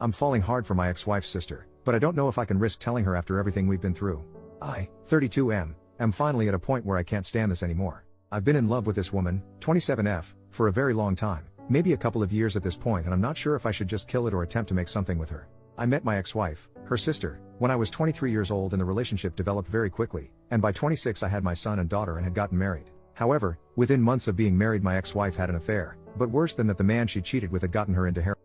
I'm falling hard for my ex-wife's sister, but I don't know if I can risk telling her after everything we've been through. I, 32 am finally at a point where I can't stand this anymore. I've been in love with this woman, 27F, for a very long time, maybe a couple of years at this point, and I'm not sure if I should just kill it or attempt to make something with her. I met my ex-wife, her sister, when I was 23 years old, and the relationship developed very quickly, and by 26 I had my son and daughter and had gotten married. However, within months of being married my ex-wife had an affair, but worse than that, the man she cheated with had gotten her into heroin.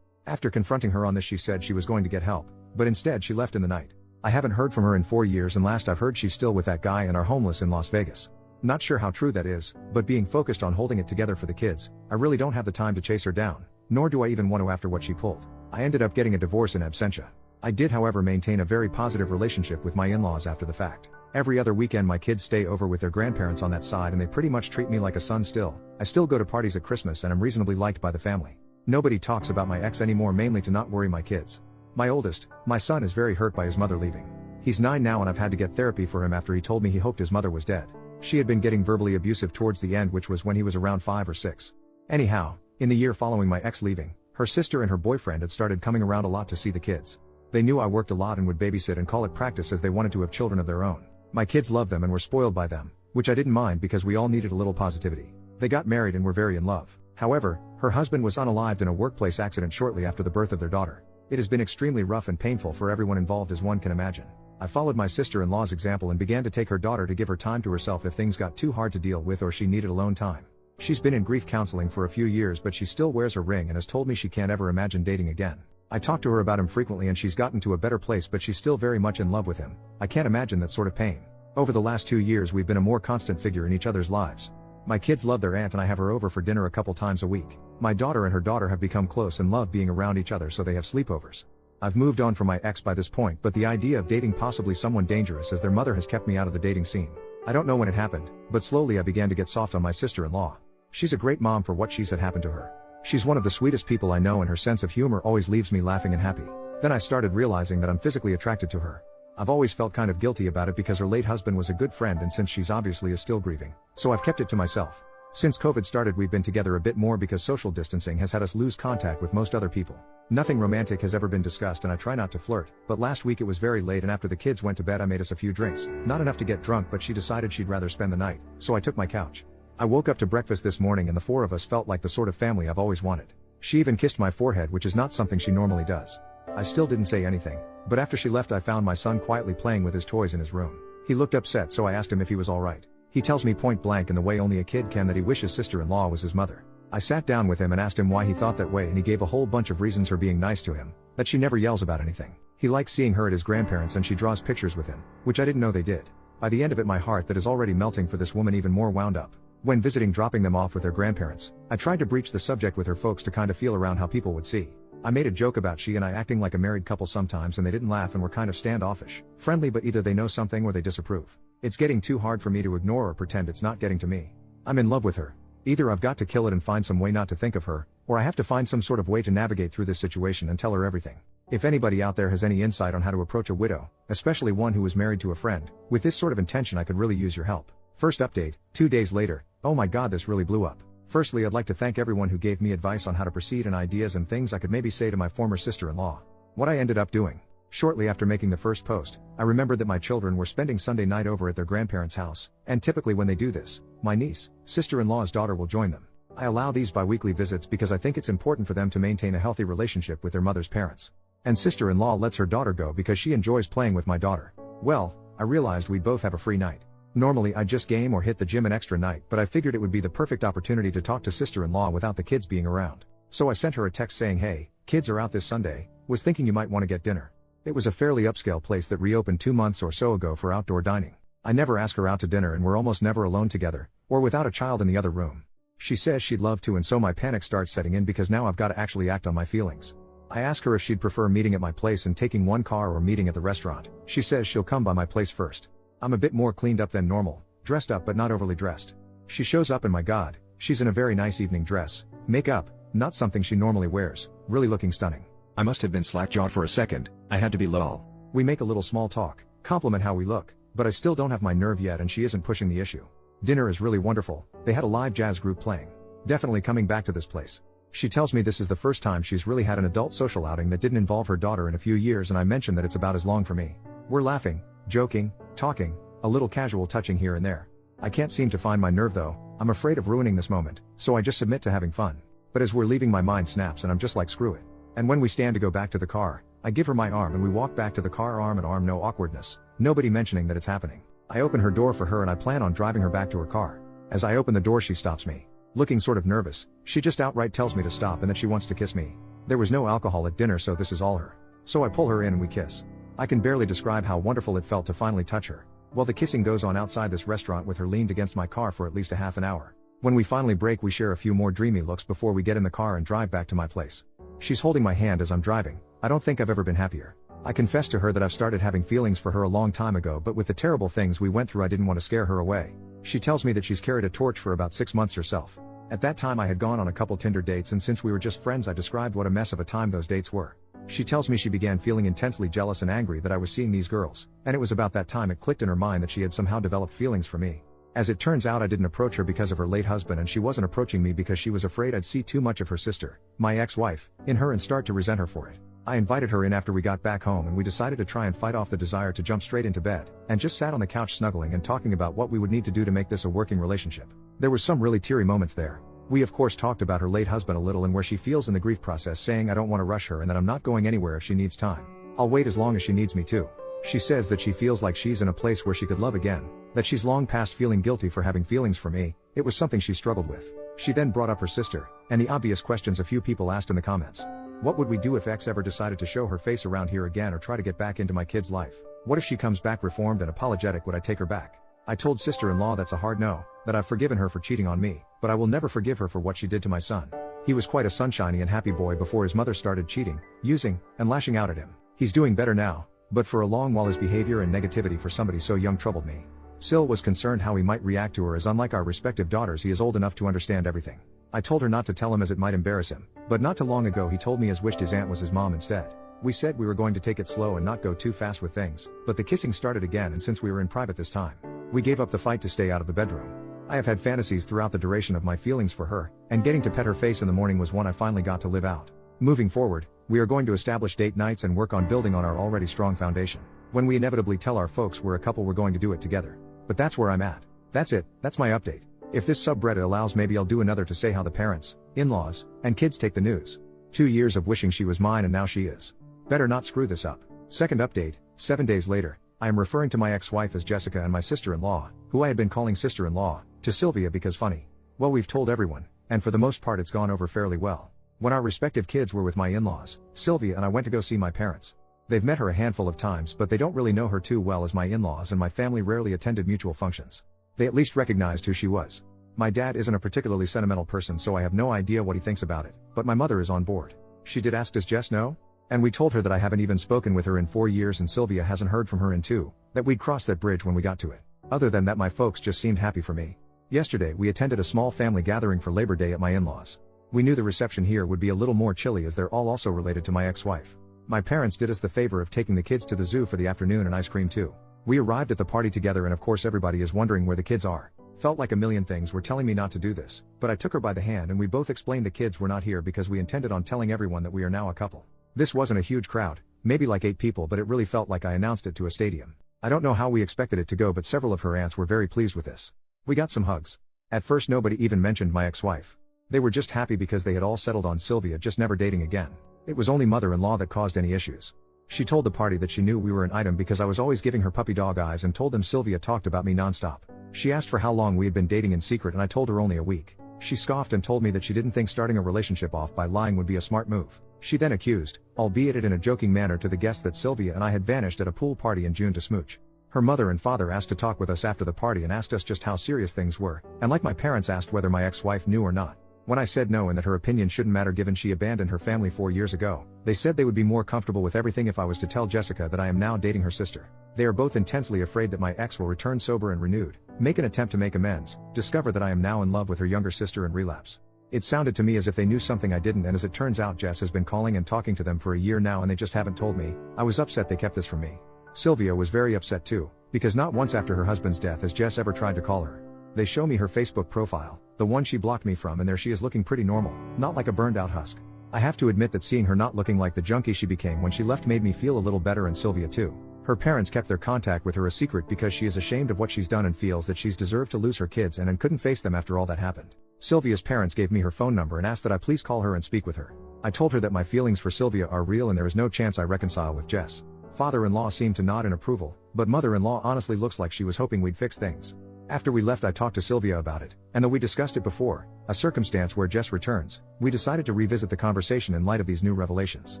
After confronting her on this, she said she was going to get help, but instead she left in the night. I haven't heard from her in 4 years, and last I've heard she's still with that guy and are homeless in Las Vegas. Not sure how true that is, but being focused on holding it together for the kids, I really don't have the time to chase her down, nor do I even want to after what she pulled. I ended up getting a divorce in absentia. I did however maintain a very positive relationship with my in-laws after the fact. Every other weekend my kids stay over with their grandparents on that side, and they pretty much treat me like a son still. I still go to parties at Christmas and I'm reasonably liked by the family. Nobody talks about my ex anymore, mainly to not worry my kids. My oldest, my son, is very hurt by his mother leaving. He's 9 now and I've had to get therapy for him after he told me he hoped his mother was dead. She had been getting verbally abusive towards the end, which was when he was around 5 or 6. Anyhow, in the year following my ex leaving, her sister and her boyfriend had started coming around a lot to see the kids. They knew I worked a lot and would babysit and call it practice, as they wanted to have children of their own. My kids loved them and were spoiled by them, which I didn't mind because we all needed a little positivity. They got married and were very in love. However, her husband was unalived in a workplace accident shortly after the birth of their daughter. It has been extremely rough and painful for everyone involved, as one can imagine. I followed my sister-in-law's example and began to take her daughter to give her time to herself if things got too hard to deal with or she needed alone time. She's been in grief counseling for a few years, but she still wears her ring and has told me she can't ever imagine dating again. I talk to her about him frequently and she's gotten to a better place, but she's still very much in love with him. I can't imagine that sort of pain. Over the last 2 years we've been a more constant figure in each other's lives. My kids love their aunt and I have her over for dinner a couple times a week. My daughter and her daughter have become close and love being around each other, so they have sleepovers. I've moved on from my ex by this point, but the idea of dating possibly someone dangerous as their mother has kept me out of the dating scene. I don't know when it happened, but slowly I began to get soft on my sister-in-law. She's a great mom for what she's had happen to her. She's one of the sweetest people I know and her sense of humor always leaves me laughing and happy. Then I started realizing that I'm physically attracted to her. I've always felt kind of guilty about it because her late husband was a good friend, and since she's obviously is still grieving, so I've kept it to myself. Since COVID started we've been together a bit more because social distancing has had us lose contact with most other people. Nothing romantic has ever been discussed and I try not to flirt, but last week it was very late and after the kids went to bed I made us a few drinks. Not enough to get drunk, but she decided she'd rather spend the night, so I took my couch. I woke up to breakfast this morning and the 4 of us felt like the sort of family I've always wanted. She even kissed my forehead, which is not something she normally does. I still didn't say anything, but after she left I found my son quietly playing with his toys in his room. He looked upset, so I asked him if he was alright. He tells me point blank in the way only a kid can that he wishes sister-in-law was his mother. I sat down with him and asked him why he thought that way, and he gave a whole bunch of reasons for being nice to him. That she never yells about anything. He likes seeing her at his grandparents and she draws pictures with him, which I didn't know they did. By the end of it my heart that is already melting for this woman even more wound up. When visiting, dropping them off with their grandparents, I tried to breach the subject with her folks to kind of feel around how people would see. I made a joke about she and I acting like a married couple sometimes, and they didn't laugh and were kind of standoffish. Friendly, but either they know something or they disapprove. It's getting too hard for me to ignore or pretend it's not getting to me. I'm in love with her. Either I've got to kill it and find some way not to think of her, or I have to find some sort of way to navigate through this situation and tell her everything. If anybody out there has any insight on how to approach a widow, especially one who is married to a friend, with this sort of intention, I could really use your help. First update, 2 days later. Oh my god, this really blew up. Firstly, I'd like to thank everyone who gave me advice on how to proceed and ideas and things I could maybe say to my former sister-in-law. What I ended up doing. Shortly after making the first post, I remembered that my children were spending Sunday night over at their grandparents' house, and typically when they do this, my niece, sister-in-law's daughter, will join them. I allow these bi-weekly visits because I think it's important for them to maintain a healthy relationship with their mother's parents. And sister-in-law lets her daughter go because she enjoys playing with my daughter. Well, I realized we'd both have a free night. Normally I'd just game or hit the gym an extra night, but I figured it would be the perfect opportunity to talk to sister-in-law without the kids being around. So I sent her a text saying, "Hey, kids are out this Sunday, was thinking you might want to get dinner." It was a fairly upscale place that reopened 2 months or so ago for outdoor dining. I never ask her out to dinner and we're almost never alone together, or without a child in the other room. She says she'd love to, and so my panic starts setting in because now I've got to actually act on my feelings. I ask her if she'd prefer meeting at my place and taking one car or meeting at the restaurant. She says she'll come by my place first. I'm a bit more cleaned up than normal, dressed up but not overly dressed. She shows up and my god, she's in a very nice evening dress, makeup, not something she normally wears, really looking stunning. I must have been slack-jawed for a second, I had to be lol. We make a little small talk, compliment how we look, but I still don't have my nerve yet and she isn't pushing the issue. Dinner is really wonderful, they had a live jazz group playing. Definitely coming back to this place. She tells me this is the first time she's really had an adult social outing that didn't involve her daughter in a few years, and I mention that it's about as long for me. We're laughing, joking, talking, a little casual touching here and there. I can't seem to find my nerve though. I'm afraid of ruining this moment, so I just submit to having fun. But as we're leaving, my mind snaps and I'm just like, screw it. And when we stand to go back to the car, I give her my arm and we walk back to the car arm in arm, no awkwardness, nobody mentioning that it's happening. I open her door for her and I plan on driving her back to her car. As I open the door, she stops me. Looking sort of nervous, she just outright tells me to stop and that she wants to kiss me. There was no alcohol at dinner, so this is all her. So I pull her in and we kiss. I can barely describe how wonderful it felt to finally touch her. Well, the kissing goes on outside this restaurant with her leaned against my car for at least a half an hour. When we finally break, we share a few more dreamy looks before we get in the car and drive back to my place. She's holding my hand as I'm driving. I don't think I've ever been happier. I confess to her that I've started having feelings for her a long time ago, but with the terrible things we went through, I didn't want to scare her away. She tells me that she's carried a torch for about 6 months herself. At that time I had gone on a couple Tinder dates, and since we were just friends, I described what a mess of a time those dates were. She tells me she began feeling intensely jealous and angry that I was seeing these girls, and it was about that time it clicked in her mind that she had somehow developed feelings for me. As it turns out, I didn't approach her because of her late husband, and she wasn't approaching me because she was afraid I'd see too much of her sister, my ex-wife, in her and start to resent her for it. I invited her in after we got back home and we decided to try and fight off the desire to jump straight into bed, and just sat on the couch snuggling and talking about what we would need to do to make this a working relationship. There were some really teary moments there. We of course talked about her late husband a little and where she feels in the grief process, saying I don't want to rush her and that I'm not going anywhere if she needs time. I'll wait as long as she needs me to. She says that she feels like she's in a place where she could love again, that she's long past feeling guilty for having feelings for me. It was something she struggled with. She then brought up her sister, and the obvious questions a few people asked in the comments. What would we do if X ever decided to show her face around here again or try to get back into my kid's life? What if she comes back reformed and apologetic? Would I take her back? I told sister-in-law that's a hard no, that I've forgiven her for cheating on me, but I will never forgive her for what she did to my son. He was quite a sunshiny and happy boy before his mother started cheating, using, and lashing out at him. He's doing better now, but for a long while his behavior and negativity for somebody so young troubled me. Sil was concerned how he might react to her, as unlike our respective daughters, he is old enough to understand everything. I told her not to tell him as it might embarrass him, but not too long ago he told me his wished his aunt was his mom instead. We said we were going to take it slow and not go too fast with things, but the kissing started again, and since we were in private this time, we gave up the fight to stay out of the bedroom. I have had fantasies throughout the duration of my feelings for her, and getting to pet her face in the morning was one I finally got to live out. Moving forward, we are going to establish date nights and work on building on our already strong foundation. When we inevitably tell our folks we're a couple, we're going to do it together. But that's where I'm at. That's it, that's my update. If this subreddit allows, maybe I'll do another to say how the parents, in-laws, and kids take the news. 2 years of wishing she was mine and now she is. Better not screw this up. Second update, 7 days later. I am referring to my ex-wife as Jessica and my sister-in-law, who I had been calling sister-in-law, to Sylvia because funny. Well, we've told everyone, and for the most part it's gone over fairly well. When our respective kids were with my in-laws, Sylvia and I went to go see my parents. They've met her a handful of times, but they don't really know her too well, as my in-laws and my family rarely attended mutual functions. They at least recognized who she was. My dad isn't a particularly sentimental person, so I have no idea what he thinks about it, but my mother is on board. She did ask, does Jess know? And we told her that I haven't even spoken with her in 4 years and Sylvia hasn't heard from her in 2, that we'd cross that bridge when we got to it. Other than that, my folks just seemed happy for me. Yesterday we attended a small family gathering for Labor Day at my in-laws. We knew the reception here would be a little more chilly as they're all also related to my ex-wife. My parents did us the favor of taking the kids to the zoo for the afternoon and ice cream too. We arrived at the party together and of course everybody is wondering where the kids are. Felt like a million things were telling me not to do this, but I took her by the hand and we both explained the kids were not here because we intended on telling everyone that we are now a couple. This wasn't a huge crowd, maybe like 8 people, but it really felt like I announced it to a stadium. I don't know how we expected it to go, but several of her aunts were very pleased with this. We got some hugs. At first nobody even mentioned my ex-wife. They were just happy because they had all settled on Sylvia just never dating again. It was only mother-in-law that caused any issues. She told the party that she knew we were an item because I was always giving her puppy dog eyes, and told them Sylvia talked about me nonstop. She asked for how long we had been dating in secret and I told her only a week. She scoffed and told me that she didn't think starting a relationship off by lying would be a smart move. She then accused, albeit it in a joking manner to the guests, that Sylvia and I had vanished at a pool party in June to smooch. Her mother and father asked to talk with us after the party and asked us just how serious things were, and like my parents asked whether my ex-wife knew or not. When I said no and that her opinion shouldn't matter given she abandoned her family 4 years ago, they said they would be more comfortable with everything if I was to tell Jessica that I am now dating her sister. They are both intensely afraid that my ex will return sober and renewed, make an attempt to make amends, discover that I am now in love with her younger sister and relapse. It sounded to me as if they knew something I didn't, and as it turns out Jess has been calling and talking to them for a year now and they just haven't told me. I was upset they kept this from me. Sylvia was very upset too, because not once after her husband's death has Jess ever tried to call her. They show me her Facebook profile, the one she blocked me from, and there she is looking pretty normal, not like a burned out husk. I have to admit that seeing her not looking like the junkie she became when she left made me feel a little better, and Sylvia too. Her parents kept their contact with her a secret because she is ashamed of what she's done and feels that she's deserved to lose her kids and couldn't face them after all that happened. Sylvia's parents gave me her phone number and asked that I please call her and speak with her. I told her that my feelings for Sylvia are real and there is no chance I reconcile with Jess. Father-in-law seemed to nod in approval, but mother-in-law honestly looks like she was hoping we'd fix things. After we left, I talked to Sylvia about it, and though we discussed it before, a circumstance where Jess returns, we decided to revisit the conversation in light of these new revelations.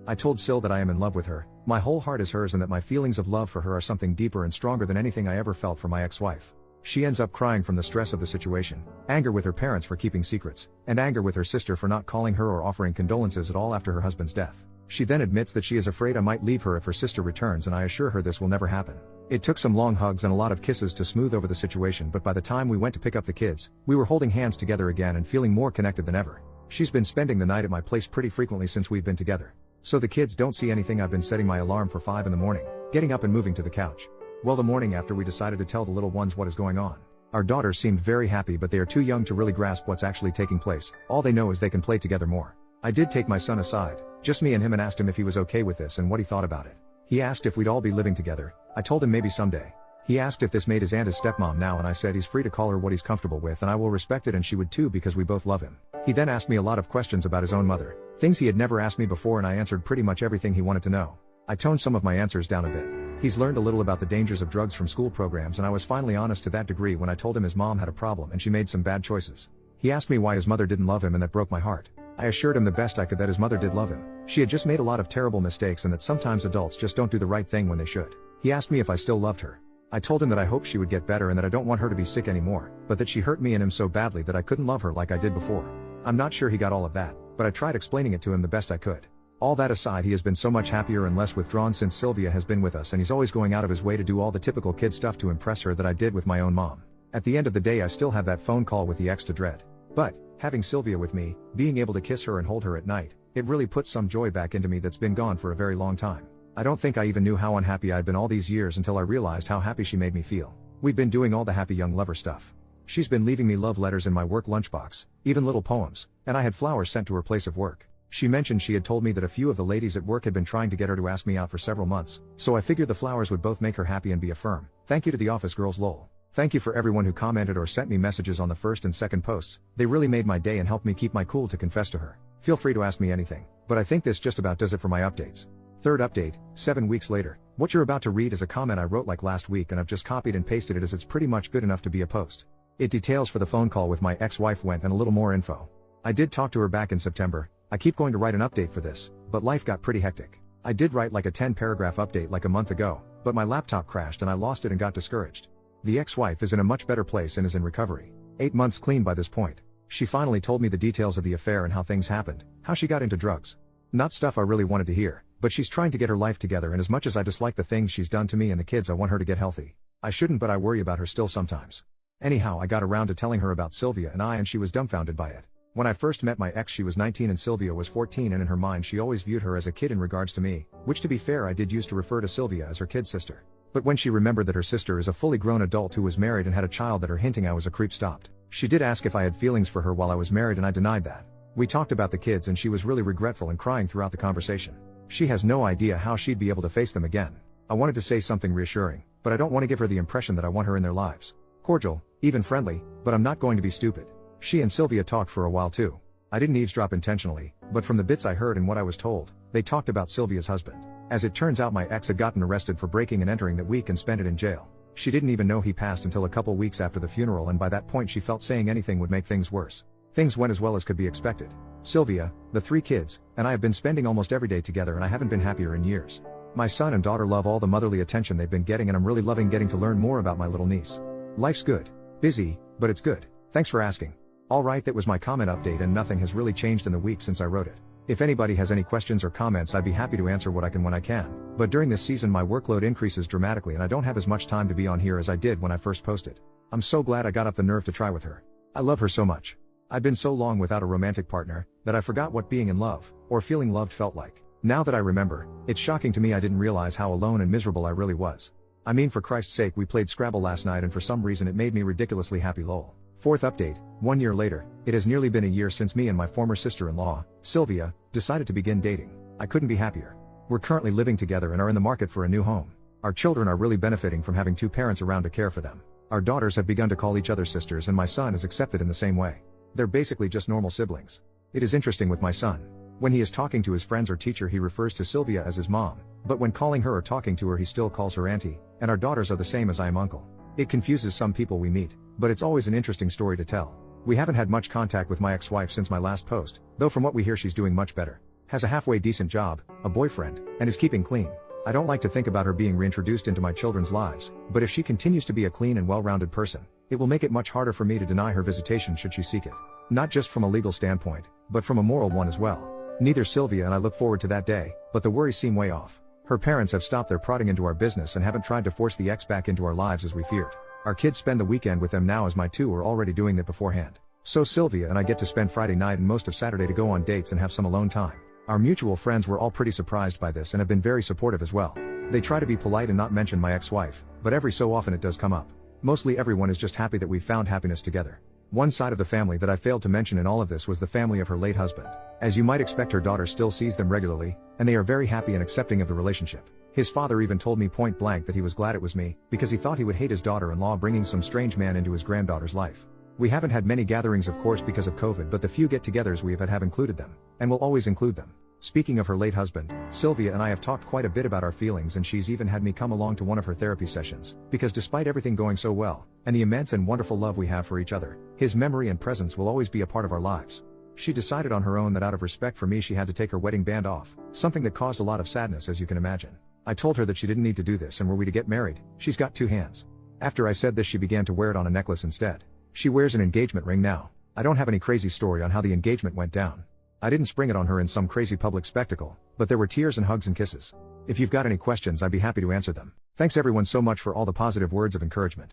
I told Syl that I am in love with her, my whole heart is hers, and that my feelings of love for her are something deeper and stronger than anything I ever felt for my ex-wife. She ends up crying from the stress of the situation, anger with her parents for keeping secrets, and anger with her sister for not calling her or offering condolences at all after her husband's death. She then admits that she is afraid I might leave her if her sister returns, and I assure her this will never happen. It took some long hugs and a lot of kisses to smooth over the situation, but by the time we went to pick up the kids, we were holding hands together again and feeling more connected than ever. She's been spending the night at my place pretty frequently since we've been together. So the kids don't see anything. I've been setting my alarm for 5 in the morning, getting up and moving to the couch. Well, the morning after, we decided to tell the little ones what is going on. Our daughters seemed very happy, but they are too young to really grasp what's actually taking place. All they know is they can play together more. I did take my son aside, just me and him, and asked him if he was okay with this and what he thought about it. He asked if we'd all be living together. I told him maybe someday. He asked if this made his aunt his stepmom now, and I said he's free to call her what he's comfortable with and I will respect it, and she would too because we both love him. He then asked me a lot of questions about his own mother, things he had never asked me before, and I answered pretty much everything he wanted to know. I toned some of my answers down a bit. He's learned a little about the dangers of drugs from school programs, and I was finally honest to that degree when I told him his mom had a problem and she made some bad choices. He asked me why his mother didn't love him, and that broke my heart. I assured him the best I could that his mother did love him. She had just made a lot of terrible mistakes and that sometimes adults just don't do the right thing when they should. He asked me if I still loved her. I told him that I hoped she would get better and that I don't want her to be sick anymore, but that she hurt me and him so badly that I couldn't love her like I did before. I'm not sure he got all of that, but I tried explaining it to him the best I could. All that aside, he has been so much happier and less withdrawn since Sylvia has been with us, and he's always going out of his way to do all the typical kid stuff to impress her that I did with my own mom. At the end of the day, I still have that phone call with the ex to dread. But, having Sylvia with me, being able to kiss her and hold her at night, it really puts some joy back into me that's been gone for a very long time. I don't think I even knew how unhappy I'd been all these years until I realized how happy she made me feel. We've been doing all the happy young lover stuff. She's been leaving me love letters in my work lunchbox, even little poems, and I had flowers sent to her place of work. She mentioned she had told me that a few of the ladies at work had been trying to get her to ask me out for several months, so I figured the flowers would both make her happy and be a firm thank you to the office girls, lol. Thank you for everyone who commented or sent me messages on the first and second posts. They really made my day and helped me keep my cool to confess to her. Feel free to ask me anything, but I think this just about does it for my updates. Third update, 7 weeks later. What you're about to read is a comment I wrote like last week, and I've just copied and pasted it as it's pretty much good enough to be a post. It details for the phone call with my ex-wife went and a little more info. I did talk to her back in September. I keep going to write an update for this, but life got pretty hectic. I did write like a 10-paragraph update like a month ago, but my laptop crashed and I lost it and got discouraged. The ex-wife is in a much better place and is in recovery. 8 months clean by this point. She finally told me the details of the affair and how things happened, how she got into drugs. Not stuff I really wanted to hear, but she's trying to get her life together, and as much as I dislike the things she's done to me and the kids, I want her to get healthy. I shouldn't, but I worry about her still sometimes. Anyhow, I got around to telling her about Sylvia and she was dumbfounded by it. When I first met my ex, she was 19 and Sylvia was 14, and in her mind she always viewed her as a kid in regards to me, which to be fair I did use to refer to Sylvia as her kid sister. But when she remembered that her sister is a fully grown adult who was married and had a child, that her hinting I was a creep stopped. She did ask if I had feelings for her while I was married, and I denied that. We talked about the kids and she was really regretful and crying throughout the conversation. She has no idea how she'd be able to face them again. I wanted to say something reassuring, but I don't want to give her the impression that I want her in their lives. Cordial, even friendly, but I'm not going to be stupid. She and Sylvia talked for a while too. I didn't eavesdrop intentionally, but from the bits I heard and what I was told, they talked about Sylvia's husband. As it turns out, my ex had gotten arrested for breaking and entering that week and spent it in jail. She didn't even know he passed until a couple weeks after the funeral, and by that point she felt saying anything would make things worse. Things went as well as could be expected. Sylvia, the 3 kids, and I have been spending almost every day together, and I haven't been happier in years. My son and daughter love all the motherly attention they've been getting, and I'm really loving getting to learn more about my little niece. Life's good. Busy, but it's good. Thanks for asking. Alright, that was my comment update, and nothing has really changed in the week since I wrote it. If anybody has any questions or comments, I'd be happy to answer what I can when I can, but during this season my workload increases dramatically and I don't have as much time to be on here as I did when I first posted. I'm so glad I got up the nerve to try with her. I love her so much. I've been so long without a romantic partner, that I forgot what being in love, or feeling loved felt like. Now that I remember, it's shocking to me I didn't realize how alone and miserable I really was. I mean, for Christ's sake, we played Scrabble last night and for some reason it made me ridiculously happy lol. Fourth update, 1 year later, it has nearly been a year since me and my former sister-in-law, Sylvia, decided to begin dating. I couldn't be happier. We're currently living together and are in the market for a new home. Our children are really benefiting from having two parents around to care for them. Our daughters have begun to call each other sisters and my son is accepted in the same way. They're basically just normal siblings. It is interesting with my son. When he is talking to his friends or teacher he refers to Sylvia as his mom, but when calling her or talking to her he still calls her auntie, and our daughters are the same as I am uncle. It confuses some people we meet, but it's always an interesting story to tell. We haven't had much contact with my ex-wife since my last post, though from what we hear she's doing much better. Has a halfway decent job, a boyfriend, and is keeping clean. I don't like to think about her being reintroduced into my children's lives, but if she continues to be a clean and well-rounded person, it will make it much harder for me to deny her visitation should she seek it. Not just from a legal standpoint, but from a moral one as well. Neither Sylvia and I look forward to that day, but the worries seem way off. Her parents have stopped their prodding into our business and haven't tried to force the ex back into our lives as we feared. Our kids spend the weekend with them now as my two were already doing that beforehand. So Sylvia and I get to spend Friday night and most of Saturday to go on dates and have some alone time. Our mutual friends were all pretty surprised by this and have been very supportive as well. They try to be polite and not mention my ex-wife, but every so often it does come up. Mostly everyone is just happy that we've found happiness together. One side of the family that I failed to mention in all of this was the family of her late husband. As you might expect, her daughter still sees them regularly, and they are very happy and accepting of the relationship. His father even told me point blank that he was glad it was me, because he thought he would hate his daughter-in-law bringing some strange man into his granddaughter's life. We haven't had many gatherings of course because of COVID, but the few get-togethers we have included them, and will always include them. Speaking of her late husband, Sylvia and I have talked quite a bit about our feelings and she's even had me come along to one of her therapy sessions, because despite everything going so well, and the immense and wonderful love we have for each other, his memory and presence will always be a part of our lives. She decided on her own that out of respect for me she had to take her wedding band off, something that caused a lot of sadness as you can imagine. I told her that she didn't need to do this and were we to get married, she's got two hands. After I said this she began to wear it on a necklace instead. She wears an engagement ring now. I don't have any crazy story on how the engagement went down. I didn't spring it on her in some crazy public spectacle, but there were tears and hugs and kisses. If you've got any questions I'd be happy to answer them. Thanks everyone so much for all the positive words of encouragement.